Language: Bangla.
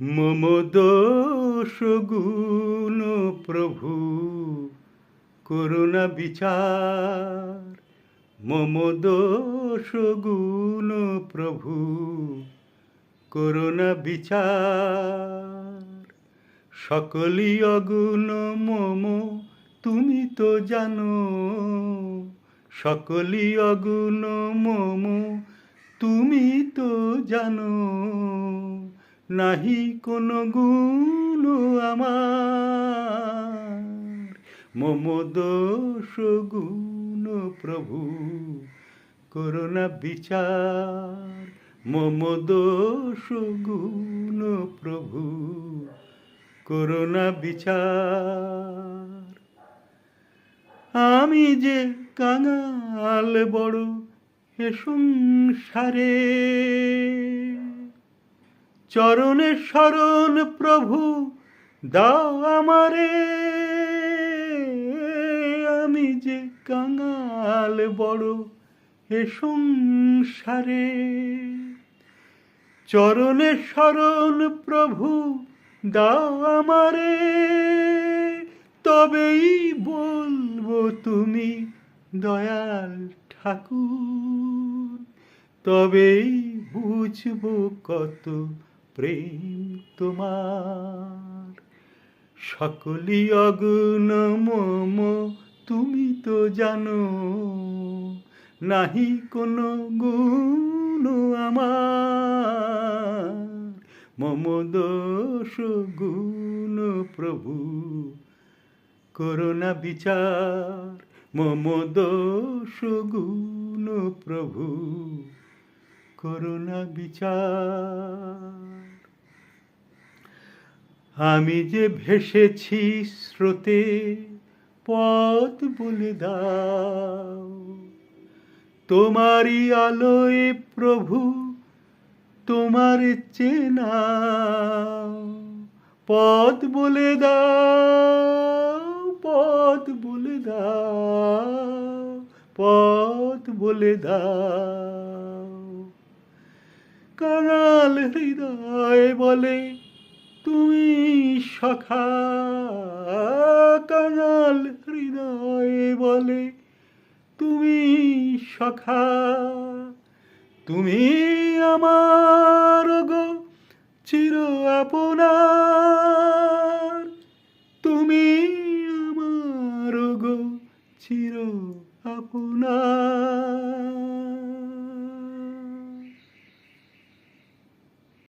মম দোষ গুণ প্রভু করুণা বিচার। মম দোষ গুণ প্রভু করুণা বিচার। সকলই অগুণ মম তুমি তো জানো, সকলই অগুণ মম তুমি তো জানো। নাহি কোনো গুণ আমার, মম দোষ গুণ প্রভু করুণা বিচার। মম দোষ গুণ প্রভু করুণা বিচার। আমি যে কাঙাল বড় এ সংসারে, চরণে শরণ প্রভু দাও আমারে। আমি যে কাঙাল বড় এ সংসারে, চরণে শরণ প্রভু দাও আমারে। তবেই বলবো তুমি দয়াল ঠাকুর, তবেই বুঝবো কত প্রেম তোমার। সকলই অগুণ মম তুমি তো জানো, নাহি কোনো গুণ আমার। মম দোষ গুণ প্রভু করুণা বিচার। মম দোষ গুণ প্রভু করুণা বিচার। আমি যে ভেসেছি স্রোতে পথ বলে দাও, তোমারই আলোয় প্রভু তোমার চেনা। পথ বলে দাও, পথ বলে দাও, পথ বলে দাও। কাঙাল হৃদয় বলে তুমি সখা, কাঙাল হৃদয় বলে তুমি সখা। তুমি আমার গো চির আপনা,